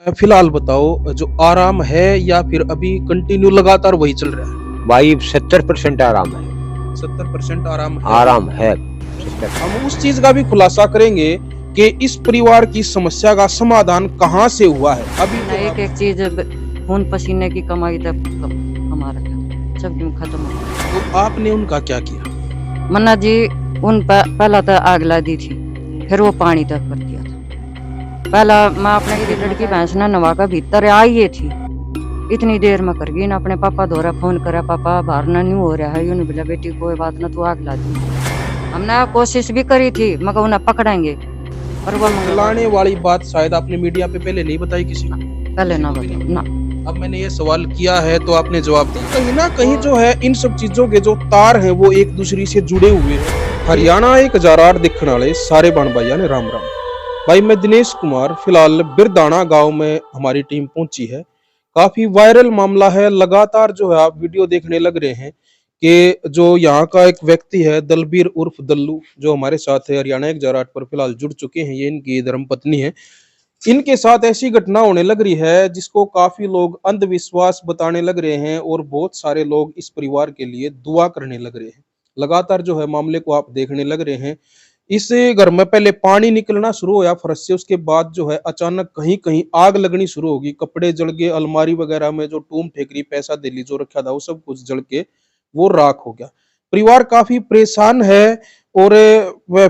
फिलहाल बताओ जो आराम है या फिर अभी कंटिन्यू लगातार वही चल रहा है? भाई 70% आराम है। 70% आराम है। आराम है 70। हम उस चीज का भी खुलासा करेंगे कि इस परिवार की समस्या का समाधान कहाँ से हुआ है। अभी ना एक एक चीज खून पसीने की कमाई तक कमा रखा, सब यूं खत्म हो गया। तो आपने उनका क्या किया? मन्ना जी पहला तो आग ला दी थी, फिर वो पानी तक कर दिया था। पहला मैं अपने की लड़की भैंस ना नवा का भीतर आई ये थी, इतनी देर में कर गई ना अपने पापा द्वारा फोन करा, पापा बाहर ना नहीं हो रहा है, यूं बोला बेटी कोई बात ना तू आग ला दी। हमने कोशिश भी करी थी मगर उन्हें पकड़ेंगे, पर वो जलाने वाली बात शायद आपने मीडिया पे पहले नहीं बताई किसी को? पहले ना बताओ ना। अब मैंने ये सवाल किया है तो आपने जवाब दिया। कहीं ना कहीं जो है इन सब चीजों के जो तार हैं वो एक दूसरे से जुड़े हुए हैं। हरियाणा 1008 दिखने वाले सारे बाण भाइया ने राम राम। भाई मैं दिनेश कुमार, फिलहाल बिरदाना गांव में हमारी टीम पहुंची है। काफी वायरल मामला है, लगातार जो है आप वीडियो देखने लग रहे हैं कि जो यहाँ का एक व्यक्ति है दलबीर उर्फ दल्लू, जो हमारे साथ है हरियाणा 1008 पर फिलहाल जुड़ चुके हैं। ये इनकी धर्मपत्नी है। इनके साथ ऐसी घटना होने लग रही है जिसको काफी लोग अंधविश्वास बताने लग रहे हैं और बहुत सारे लोग इस परिवार के लिए दुआ करने लग रहे हैं। लगातार जो है मामले को आप देखने लग रहे हैं। इस घर में पहले पानी निकलना शुरू होया फर्श से, उसके बाद जो है अचानक कहीं कहीं आग लगनी शुरू होगी। कपड़े जल गए, अलमारी वगैरह में जो टूम ठेकरी पैसा दिल्ली जो रखा था वो सब कुछ जल के वो राख हो गया। परिवार काफी परेशान है और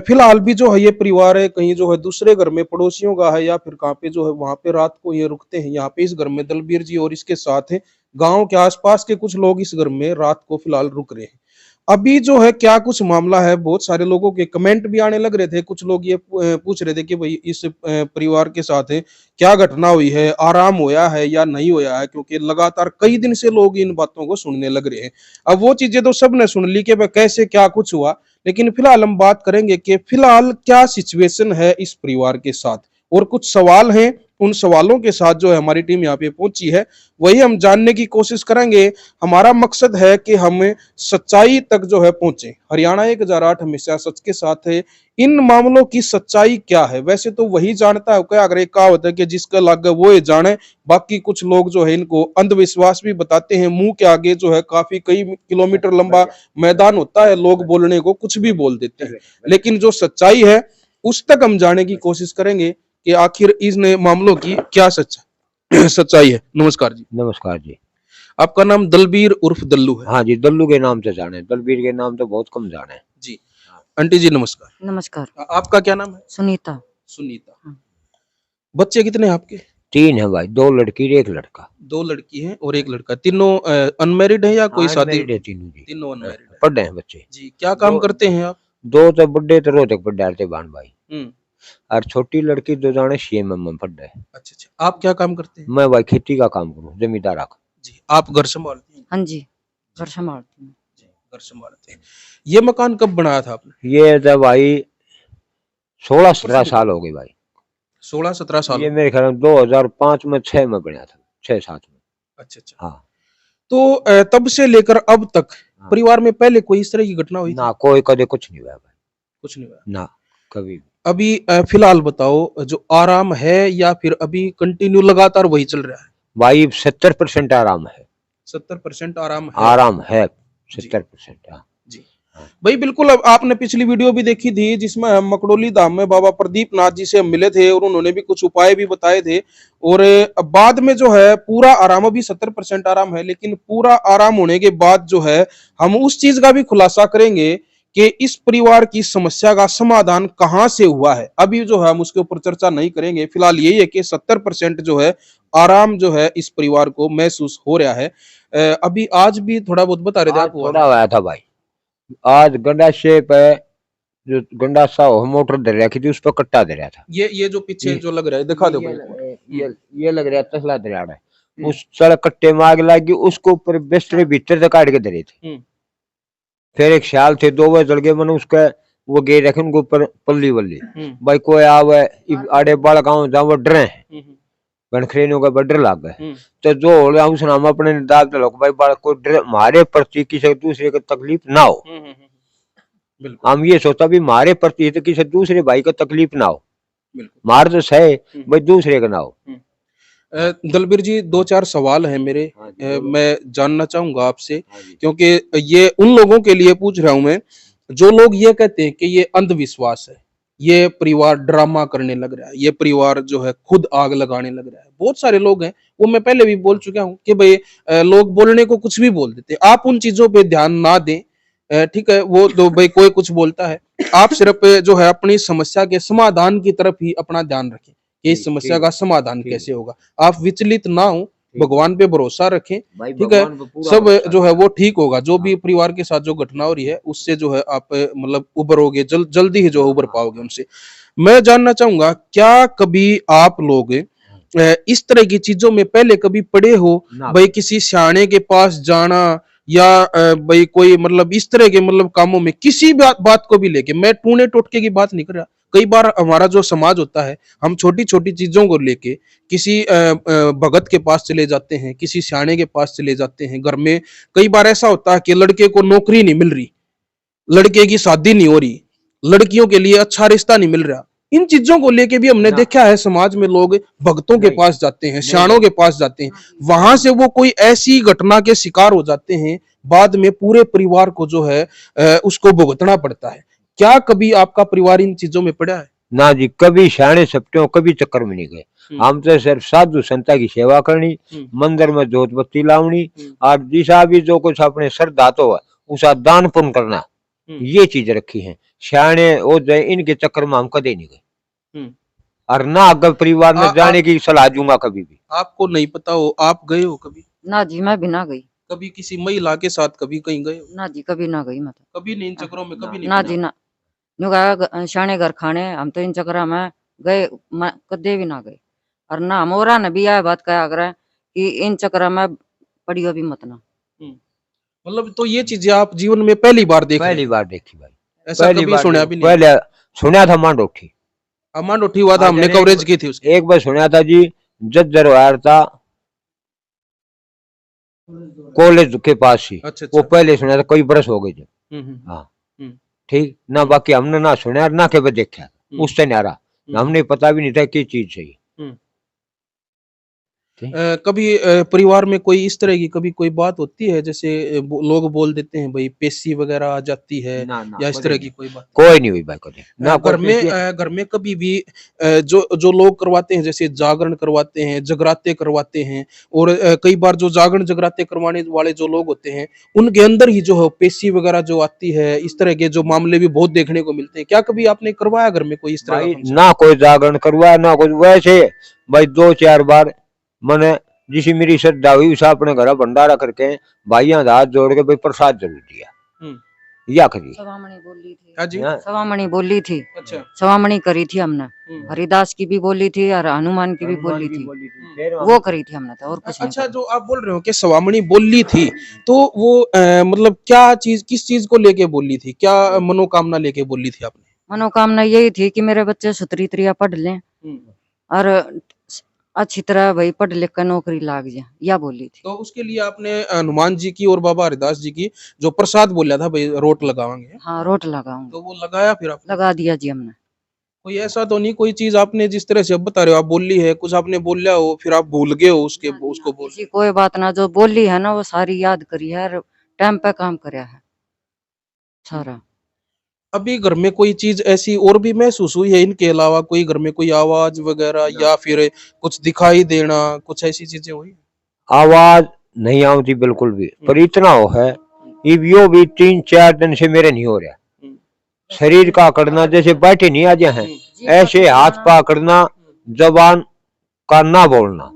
फिलहाल भी जो है ये परिवार है कहीं जो है दूसरे घर में पड़ोसियों का है या फिर कहाँ पे जो है वहां पे रात को ये रुकते हैं। यहाँ पे इस घर में दलबीर जी और इसके साथ है गांव के आसपास के कुछ लोग इस घर में रात को फिलहाल रुक रहे हैं। अभी जो है क्या कुछ मामला है, बहुत सारे लोगों के कमेंट भी आने लग रहे थे। कुछ लोग ये पूछ रहे थे कि भाई इस परिवार के साथ है क्या घटना हुई है, आराम होया है या नहीं होया है, क्योंकि लगातार कई दिन से लोग इन बातों को सुनने लग रहे हैं। अब वो चीजें तो सबने सुन ली कि भाई कैसे क्या कुछ हुआ, लेकिन फिलहाल हम बात करेंगे कि फिलहाल क्या सिचुएशन है इस परिवार के साथ और कुछ सवाल हैं। उन सवालों के साथ जो है हमारी टीम यहाँ पे पहुंची है वही हम जानने की कोशिश करेंगे। हमारा मकसद है कि हम सच्चाई तक जो है पहुंचे। हरियाणा 1008 हमेशा सच के साथ है। इन मामलों की सच्चाई क्या है वैसे तो वही जानता है क्या, अगर एक कहावत है कि जिसका लग वो ये जाने। बाकी कुछ लोग जो है इनको अंधविश्वास भी बताते हैं। मुंह के आगे जो है काफी कई किलोमीटर लंबा मैदान होता है, लोग बोलने को कुछ भी बोल देते हैं, लेकिन जो सच्चाई है उस तक हम जाने की कोशिश करेंगे कि आखिर इन मामलों की क्या सच्चाई है। नमस्कार जी। नमस्कार जी। आपका नाम दलबीर उर्फ दल्लू है? हाँ जी, दल्लू के नाम से जाने, दलबीर के नाम तो बहुत कम जाने जी। आंटी जी नमस्कार। नमस्कार। आपका क्या नाम है? सुनीता। सुनीता। हाँ। बच्चे कितने हैं आपके? 3 है भाई, 2 लड़की एक लड़का। 2 लड़की हैं और 1 लड़का। तीनों अनमैरिड है या कोई शादी? तीनों जी, तीनों अनमैरिड है। पढ़ रहे हैं बच्चे जी। क्या काम करते हैं आप? 2 तो बड़े तो रोहतक पर डालते बाण भाई, हम्म। और छोटी लड़की 2 जाने सीएमएम में पढ़ रहे। अच्छा अच्छा। आप क्या काम करते हैं? मैं भाई खेती का काम करूँ, जमींदार का। जी। आप घर संभालते हैं? हाँ जी, घर संभालती हूँ। जी, घर संभालते हैं। ये मकान कब बनाया था आपने? ये तो भाई 16-17 साल हो गए भाई। 16-17 साल? ये मेरे ख्याल में 2005 में 6 में बना था, 6-7 में। अच्छा अच्छा। हाँ। तो तब से लेकर अब तक परिवार में पहले कोई इस तरह की घटना हुई ना, थी? कोई कदे कुछ नहीं हुआ भाई, कुछ नहीं हुआ ना कभी। अभी? फिलहाल बताओ जो आराम है या फिर अभी कंटिन्यू लगातार वही चल रहा है? भाई 70% आराम है। 70% आराम है। आराम है 70%। हाँ जी भाई बिल्कुल। अब आपने पिछली वीडियो भी देखी थी जिसमें हम मकड़ोली धाम में बाबा प्रदीप नाथ जी से हम मिले थे और उन्होंने भी कुछ उपाय भी बताए थे। और बाद में जो है पूरा आराम, अभी 70% आराम है, लेकिन पूरा आराम होने के बाद जो है हम उस चीज का भी खुलासा करेंगे कि इस परिवार की समस्या का समाधान कहाँ से हुआ है। अभी जो है हम उसके ऊपर चर्चा नहीं करेंगे। फिलहाल यही है कि 70% जो है आराम जो है इस परिवार को महसूस हो रहा है। अभी आज भी थोड़ा बहुत बता रहे थे आपको? थोड़ा आया था भाई। आज गंडासे पे जो गंडासा हो मोटर दे रखी थी, उस पर कट्टा दे रहा था। ये जो पीछे जो लग रहा है दिखा दो भाई। ये लग रहा है तसला दे रहा है। उस सड़क कट्टे में आग लगी, उसको ऊपर बिस्तरे भीतर से काट के दे रहे थे। फिर एक ख्याल थे 2 बजे जल गए, मैंने उसका वो गे रखे उनके ऊपर पल्ली वल्ली। भाई कोई आवे आड़े बाल गाँव जाओ डरे बनखरेनों का बडर लाग गए। तो जो हो गया उसने हम अपने दाद भाई बाल को डर हमारे प्रति किसी दूसरे को तकलीफ ना हो। हम ये सोचा भी हमारे प्रति तो किसी दूसरे भाई को तकलीफ ना हो, मार तो सही भाई दूसरे का ना हो। दलबीर जी, 2-4 सवाल हैं मेरे। हाँ जी, बोलो। मैं जानना चाहूँगा आपसे, हाँ जी। क्योंकि ये उन लोगों के लिए पूछ रहा हूँ मैं, जो लोग ये कहते हैं कि ये अंधविश्वास है, ये परिवार ड्रामा करने लग रहा है, ये परिवार जो है खुद आग लगाने लग रहा है। बहुत सारे लोग हैं, वो मैं पहले भी बोल चुका हूँ कि भई लोग बोलने को कुछ भी बोल देते हैं। आप उन चीज़ों पे ध्यान ना दें। ठीक है, वो तो भई कोई कुछ बोलता है। आप सिर्फ़ जो है अपनी समस्या के समाधान की तरफ ही अपना ध्यान रखें, कि इस ठीक समस्या ठीक का समाधान ठीक कैसे होगा। आप विचलित ना हों, ठीक भगवान पे भरोसा रखें, भाई, ठीक है? भगवान पे पूरा सब भरोसा जो है रखो। वो ठीक होगा। जो भी हाँ परिवार के साथ जो घटना हो रही है, उससे जो है आप मतलब उभरोगे, जल्दी ही जो है उभर हाँ पाओगे हाँ उनसे। मैं जानना चाहूँगा, क्या कभी आप लोग हाँ। इस तरह की चीज़ों में पहले कभी पड़े हो, ना भई भाई। किसी सयाने के पास जाना या भई कोई मतलब इस तरह के मतलब कामों में किसी बात बात को भी लेके, मैं टूणे-टोटके की बात नहीं कर रहा। कई बार हमारा जो समाज होता है, हम छोटी-छोटी चीज़ों को लेके किसी भगत के पास चले जाते हैं, किसी सयाने के पास चले जाते हैं। घर में कई बार ऐसा होता है कि लड़के को नौकरी नहीं मिल रही, लड़के की शादी नहीं हो रही, लड़कियों के लिए अच्छा रिश्ता नहीं मिल रहा। इन चीज़ों को लेके भी हमने ना देखा है, समाज में लोग भगतों के नहीं पास जाते हैं, नहीं सयानों भाई। के पास जाते हैं। वहां से वो कोई ऐसी घटना के शिकार हो जाते हैं, बाद में पूरे परिवार को जो है उसको भुगतना पड़ता है। क्या कभी आपका परिवार इन चीज़ों में पड़ा है? ना जी, कभी शाणे सपटों कभी चक्कर में नहीं गए। हम तो सिर्फ साधु संता की सेवा करनी, हुँ, मंदिर में जोत बत्ती लावनी, हुँ, और जिसा भी जो कुछ अपने श्रद्धा तो है उसा दान पुण्य करना, हुँ, ये चीज रखी है। शाणे ओ जय इनके चक्कर में हम कदे नहीं गए, हुँ। और ना अगर परिवार में जाने आप की सलाह दूंगा कभी भी। आपको नहीं पता हो, आप गए हो कभी? ना जी, मैं भी ना गई। कभी किसी महिला के साथ कभी कहीं गए हो? ना जी, कभी ना गई मैं तो। कभी नहीं, इन हाँ, चक्करों में ना कभी नहीं ना पड़े? जी ना। न्यू कहा शाणे घर खाने, हम तो इन चक्करा में गए, मैं कदे भी ना गए। और ना मोरा ने भी यह बात कहा करे कि इन चक्करा में पड़ियो भी मत ना। हुँ। मतलब तो ये चीज़ें आप जीवन में पहली बार देख रहे पहली हैं, बार देखी भाई, ऐसा पहली कभी बार सुना देखी। भी नहीं है। पहले सुना था मांड उठी। अमांड उठी हुआ था, आज हमने कवरेज की थी उसकी। एक बार सुना था जी, जज्जर वायर था कॉलेज के पास ही। अच्छा, वो अच्छा। पहले सुना था, कई बरस हो गए जी। हुँ, हुँ, हाँ हुँ, ठीक ना, हुँ, बाकी हमने ना सुना ना के देखा, हुँ, उससे न्यारा हुँ, हमने पता भी नहीं था कि चीज सही। हुँ। ठीक। कभी परिवार में कोई इस तरह की कभी कोई बात होती है, जैसे लोग बोल देते हैं भाई पेशी वगैरह आ जाती है, ना ना या इस कदे तरह की नहीं, कोई बात? कोई नहीं हुई भाई, कदे ना कोई पेशी। घर में कभी भी जो जो लोग करवाते हैं, जैसे जागरण करवाते हैं, जगराते करवाते हैं, और कई बार जो जागरण जगराते करवाने वाले जो लोग होते हैं, उनके अंदर ही जो है पेशी वगैरह जो आती है, इस तरह के जो मामले भी बहुत देखने को मिलते हैं। क्या कभी आपने करवाया घर में कोई इस तरह का भाई फंक्शन? ना कोई जागरण करवाया ना कुछ, वैसे भाई 2-4 बार मैंने जिसी मेरी श्रद्धा हुई उसे अपने घर भंडारा करके भाइयों का हाथ जोड़ के भाई प्रसाद जरूर दिया, हुँ। या करिए। सवामणी बोली थी। हाँ जी। हाँ, सवामणी बोली थी। अच्छा। सवामणी करी थी हमने। हुँ। हरिदास की भी बोली थी और हनुमान की भी बोली थी। फिर वो करी थी हमने तो, और कुछ नहीं अच्छा, करी। जो आप बोल रहे हो कि सवामणी बोली थी, तो वो मतलब क्या चीज़, किस चीज़ को लेके बोली थी? क्या मनोकामना लेके बोली थी आपने? मनोकामना यही थी कि मेरे बच्चे सुतरी तरिया पढ़ लें हुँ। और अच्छी तरह भाई पढ़ लिख कर नौकरी लाग जाए, या बोली थी। तो उसके लिए आपने हनुमान जी की और बाबा हरिदास जी की जो प्रसाद बोला था भई रोट लगावांगे, हाँ, रोट लगाऊंगी। तो वो लगाया फिर आपने? लगा दिया जी हमने। कोई ऐसा तो नहीं, कोई चीज़ आपने जिस तरह से अब बता रहे हो आप बोली है, कुछ आपने बोला हो फिर आप भूल गए हो उसके ना जी ना, उसको बोल? ऐसी कोई बात ना, जो बोली है ना वो सारी याद करी है और टाइम पे काम करया है हुँ। सारा। अभी घर में कोई चीज़ ऐसी और भी महसूस हुई है इनके अलावा, कोई घर में कोई आवाज़ वगैरह या फिर कुछ दिखाई देना, कुछ ऐसी चीज़ें हुई? आवाज नहीं आती बिल्कुल भी, पर इतना हो है अब यो भी 3-4 दिन से मेरे नहीं हो रहा। हुँ, शरीर का करना जैसे बैठे नहीं आ जाए हैं, हुँ, ऐसे हाथ पा करना, जबान का ना बोलना,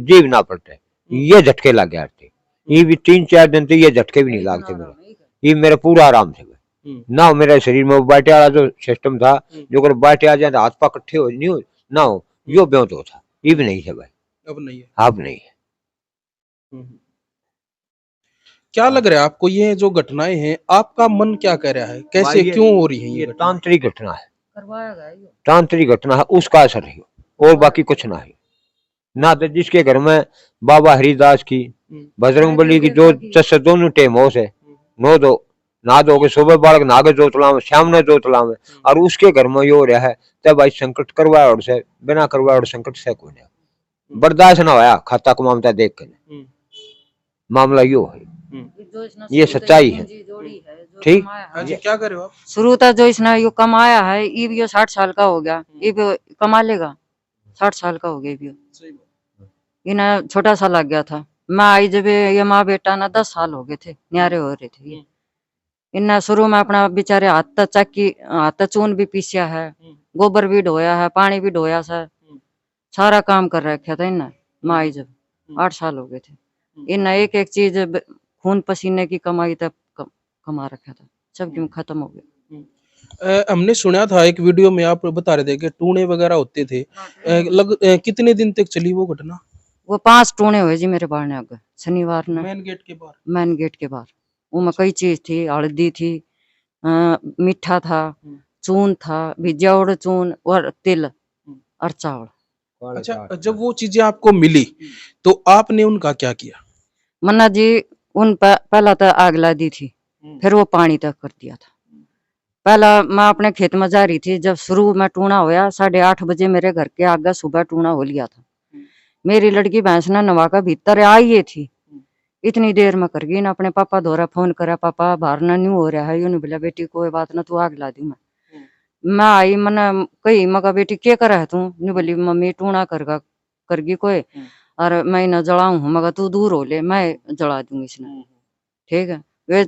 जीव ना पड़ते, ये झटके लग गए थे। ये भी 3-4 दिन तो ये झटके भी नहीं लागते मेरे, ये मेरा पूरा आराम से हुँ, ना। मेरे शरीर में बैठे वाला जो सिस्टम था, हुँ। जो अगर बैठे आ जाए तो हाथ पा इकट्ठे हो नहीं हो ना हो, यो ब्यों तो था, ये भी नहीं है भाई, अब नहीं है। अब नहीं है। हुँ, हुँ। क्या लग रहा है आपको, ये जो घटनाएँ हैं, आपका मन क्या कह रहा है? कैसे, भाई क्यों हो रही हैं ये ये घटनाएँ? तांत्रिक घटना है, करवाया गया ये। तांत्रिक घटना है, उसका असर है और बाकी कुछ ना है। ना तो जिसके घर में बाबा हरिदास की, हुँ, बजरंगबली की जो जैसे दोनों टेम हो से हुँ, नो दो ना दो के सुबह बालक नागे जोत लावे, शाम ने जोत लावे, और उसके घर में यो रहा है तब भाई संकट करवाया और से बिना करवाया और संकट से कोई नहीं। बर्दाश्त ना होया खाता को मामला देख के। मामला यो है, ये सच्चाई है। ठीक। हाँ जी, क्या कर रहे हो आप? शुरू तक जो इसने यो कमाया है, इब यो 60 साल का हो गया, इब कमा लेगा। 60 साल का हो गया इब यो। सही बात। इन्हें छोटा सा लग गया था। मैं आई जब ये माँ बेटा ना 10 साल हो गए थे, न्यारे हो रहे थे ये। इन्हें शुरू में अपना बेचारे हाथ चक्की हाथ चून भी पीसिया है, गोबर भी ढोया है, पानी भी ढोया सा, सारा काम कर रखा था इन्हें। माँ आई जब 8 साल हो गए थे। इन्हें एक एक चीज खून पसीने की कमाई तक कमा रखा था, सब क्यों खत्म हो गया। हमने सुना था एक वीडियो में आप बता रहे थे कि टूने वगैरह होते थे। कितने दिन तक चली वो घटना? वो 5 टूने हुए जी मेरे बाहर ने आगे शनिवार ने, मेन गेट के बाहर। मेन गेट के बाहर। उनमें कई चीज थी, हल्दी थी, मीठा था, चून था, भिजा हुआ चून और तिल और चावल। अच्छा, जब वो चीजें आपको मिली तो आपने उनका क्या किया? मन्ना जी उन पहला तो आग ला दी थी, फिर वो पानी तक कर दिया था। पहला मैं अपने खेत में जा रही थी, जब शुरू में टूना होया 8:30 बजे मेरे घर के आगे सुबह टूना हो लिया था। मेरी लड़की भैंस ने नवा का भीतर आई ये थी, इतनी देर में कर गई ना अपने पापा द्वारा फोन करा, पापा बाहर ना न्यू हो रहा है। यूं बोला बेटी कोई बात ना, तू आग ला दी। मैं आई मैंने कही मगा बेटी क्या करा है तू? नहीं बोली मम्मी टूना करगी कोई और मैं न जलाऊं हूँ, मगर तू दूर हो ले, मैं जला दूंगी इसने। ठीक है, वे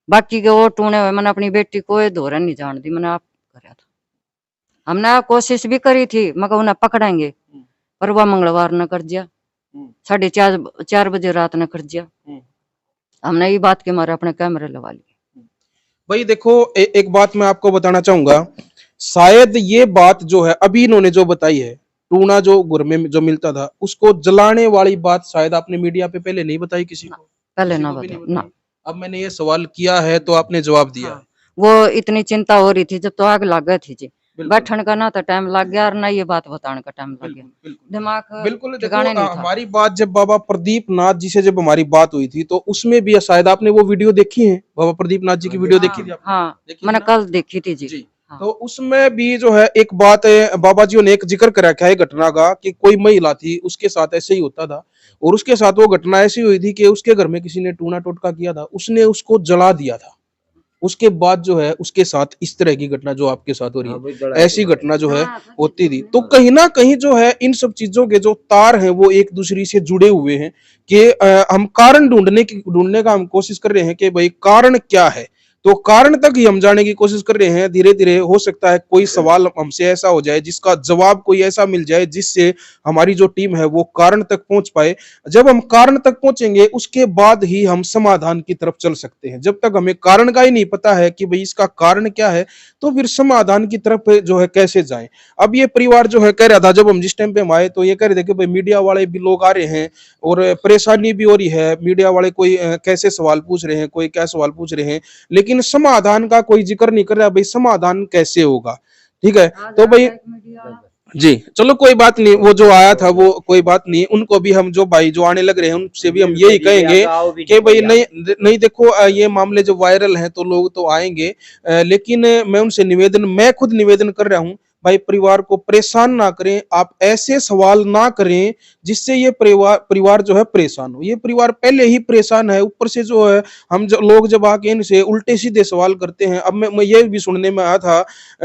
बाकी के वो टूने हुए मैंने अपनी बेटी को धोरा नहीं जान दी, मैंने आप कराया था। हमने कोशिश भी करी थी मगर उन्हें पकड़ेंगे, पर वह मंगलवार न कर दिया, 4:30 बजे रात न कर दिया। हमने ये बात के मारे अपने कैमरे लगा लिए। भाई देखो, एक बात मैं आपको बताना चाहूंगा, शायद ये बात जो है अभी इन्होंने जो बताई है, टूना जो गुर में जो मिलता था उसको जलाने वाली बात शायद आपने मीडिया पे पहले नहीं बताई किसी को? पहले किसी ना को भी नहीं बताया ना। बताई। अब मैंने ये सवाल किया है तो आपने जवाब दिया। हाँ, वो इतनी चिंता हो रही थी जब तो आग लग गई थी जी। बैठन का ना तो टाइम लग गया और ना ये बात बताने का टाइम लग गया। दिमाग बिल्कुल। ठिकाने नहीं था। हमारी बात जब बाबा प्रदीप नाथ जी से जब हमारी बात हुई थी तो उसमें भी शायद आपने वो वीडियो देखी है, बाबा प्रदीप नाथ जी की वीडियो देखी थी आपने? हाँ, देखी मैंने थी ना? कल देखी थी जी। हाँ। तो उसमें भी जो है एक बात है, बाबा जी ने एक जिक्र कर रखा है घटना का कि कोई महिला थी उसके साथ ऐसे ही होता था और उसके साथ वो घटना ऐसी हुई थी कि उसके घर में किसी ने टूना टोटका किया था, उसने उसको जला दिया था। उसके बाद जो है उसके साथ इस तरह की घटना जो आपके साथ हो रही है, ऐसी घटना जो है होती थी। तो कहीं ना कहीं जो है इन सब चीजों के जो तार हैं वो एक दूसरे से जुड़े हुए हैं कि हम कारण ढूंढने का हम कोशिश कर रहे हैं कि भाई कारण क्या है। तो कारण तक ही हम जाने की कोशिश कर रहे हैं। धीरे धीरे हो सकता है कोई सवाल हमसे ऐसा हो जाए जिसका जवाब कोई ऐसा मिल जाए जिससे हमारी जो टीम है वो कारण तक पहुंच पाए। जब हम कारण तक पहुंचेंगे उसके बाद ही हम समाधान की तरफ चल सकते हैं। जब तक हमें कारण का ही नहीं पता है कि भाई इसका कारण क्या है तो फिर समाधान की तरफ जो है कैसे जाएं। अब ये परिवार जो है कह रहा था, जब हम जिस टाइम पे हम आए तो ये कह रहे थे कि भाई मीडिया वाले भी लोग आ रहे हैं और परेशानी भी हो रही है, मीडिया वाले कोई कैसे सवाल पूछ रहे हैं, कोई क्या सवाल पूछ रहे हैं, लेकिन समाधान का कोई जिक्र नहीं कर रहा। भाई समाधान कैसे होगा? ठीक है, तो भाई जी चलो कोई बात नहीं, वो जो आया था वो कोई बात नहीं, उनको भी हम जो भाई जो आने लग रहे हैं उनसे भी हम यही कहेंगे कि भाई नहीं देखो, ये मामले जो वायरल हैं तो लोग तो आएंगे, लेकिन मैं उनसे मैं खुद निवेदन कर रहा हूं भाई परिवार को परेशान ना करें, आप ऐसे सवाल ना करें जिससे ये परिवार जो है परेशान हो। ये परिवार पहले ही परेशान है, ऊपर से जो है हम लोग जब आके इनसे उल्टे सीधे सवाल करते हैं। अब मैं ये भी सुनने में आया था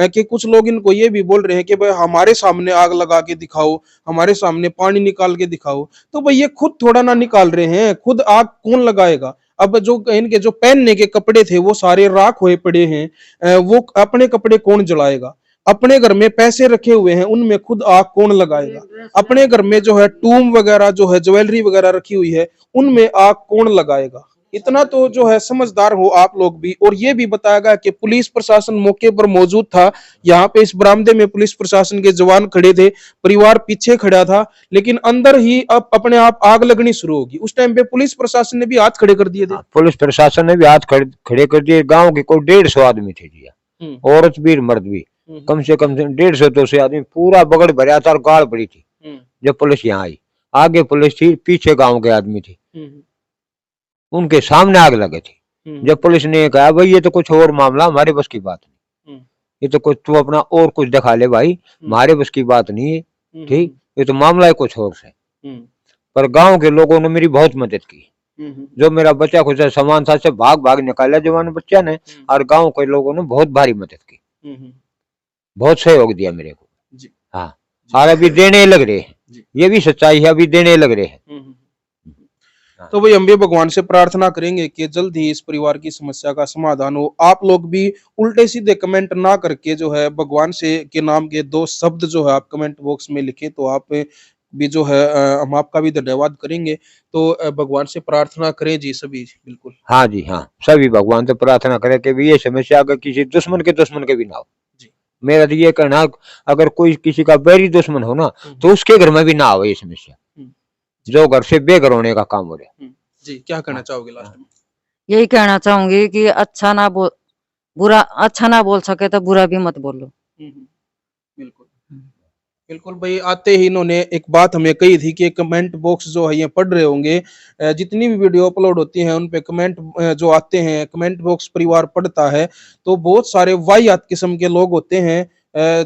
कि कुछ लोग इनको ये भी बोल रहे हैं कि भाई हमारे सामने आग लगा के दिखाओ, हमारे सामने पानी निकाल के दिखाओ। तो भाई ये खुद थोड़ा ना निकाल रहे हैं, खुद आग कौन लगाएगा? अब जो इनके जो पहनने के कपड़े थे वो सारे राख हुए पड़े हैं, वो अपने कपड़े कौन जलाएगा? अपने घर में पैसे रखे हुए हैं उनमें खुद आग कौन लगाएगा? अपने घर में जो है टूम वगैरह जो है ज्वेलरी वगैरह रखी हुई है उनमें आग कौन लगाएगा? इतना तो जो है समझदार हो आप लोग भी। और ये भी बताया गया कि पुलिस प्रशासन मौके पर मौजूद था, यहाँ पे इस बरामदे में पुलिस प्रशासन के जवान खड़े थे, परिवार पीछे खड़ा था, लेकिन अंदर ही अब अपने आप आग लगनी शुरू होगी। उस टाइम पे पुलिस प्रशासन ने भी हाथ खड़े कर दिए थे। पुलिस प्रशासन ने भी हाथ खड़े कर दिए। गाँव के कोई 150 आदमी थे जी, औरत भी मर्द भी, कम से 150-200 आदमी, पूरा बगड़ भरा था और गाड़ पड़ी थी। जब पुलिस यहाँ आई, आगे पुलिस थी, पीछे गांव के आदमी थे, उनके सामने आग लगे थी। जब पुलिस ने कहा भाई ये तो कुछ और मामला, हमारे बस की बात नहीं, ये तो कुछ तू अपना और कुछ दिखा ले भाई, हमारे बस की बात नहीं है, ठीक, ये तो मामला है कुछ और से। पर गांव के लोगों ने मेरी बहुत मदद की। जो मेरा बच्चा कुछ सामान था से भाग भाग निकाला जवान बच्चा ने, और गांव के लोगों ने बहुत भारी मदद की, बहुत सहयोग दिया मेरे को। हाँ, और अभी देने लग रहे हैं, ये भी सच्चाई है, अभी देने लग रहे हैं। तो भाई हम भी भगवान से प्रार्थना करेंगे कि जल्द ही इस परिवार की समस्या का समाधान हो। आप लोग भी उल्टे सीधे कमेंट ना करके जो है भगवान से के नाम के 2 शब्द जो है आप कमेंट बॉक्स में लिखें, तो आप भी जो है हम आपका भी धन्यवाद करेंगे। तो भगवान से प्रार्थना करें जी सभी, बिल्कुल। हाँ जी, हाँ, सभी भगवान से प्रार्थना करें कि भी ये समस्या अगर किसी दुश्मन के भी ना हो। मेरा तो ये कहना, अगर कोई किसी का बैरी दुश्मन हो ना, तो उसके घर में भी ना हो ये समस्या, जो घर से बेघर होने का काम हो रहा है। जी, क्या कहना चाहोगे लास्ट में? यही कहना चाहूंगी कि अच्छा ना बोल सके तो बुरा भी मत बोलो। बिल्कुल बिल्कुल भाई, आते ही इन्होंने एक बात हमें कही थी कि कमेंट बॉक्स जो है ये पढ़ रहे होंगे, जितनी भी वीडियो अपलोड होती हैं उन पे कमेंट जो आते हैं, कमेंट बॉक्स परिवार पढ़ता है, तो बहुत सारे वाहियात किस्म के लोग होते हैं,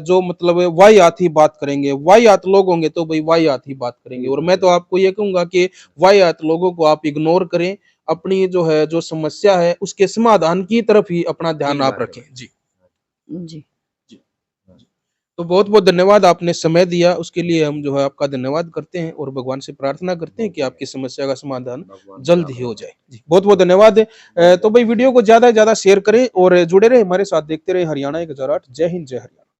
जो मतलब वाहियात ही बात करेंगे। वाहियात लोग होंगे तो भाई वाहियात ही बात करेंगे। और मैं तो आपको ये कहूंगा कि वाहियात लोगों को आप इग्नोर करें, अपनी जो है जो समस्या है उसके समाधान की तरफ ही अपना ध्यान आप रखें। जी जी तो बहुत बहुत धन्यवाद, आपने समय दिया, उसके लिए हम जो है आपका धन्यवाद करते हैं और भगवान से प्रार्थना करते हैं कि आपकी समस्या का समाधान जल्द ही हो जाए। जी बहुत बहुत धन्यवाद। तो भाई वीडियो को ज्यादा से ज्यादा शेयर करें और जुड़े रहे हमारे साथ, देखते रहे हरियाणा 1008। जय हिंद, जय हरियाणा।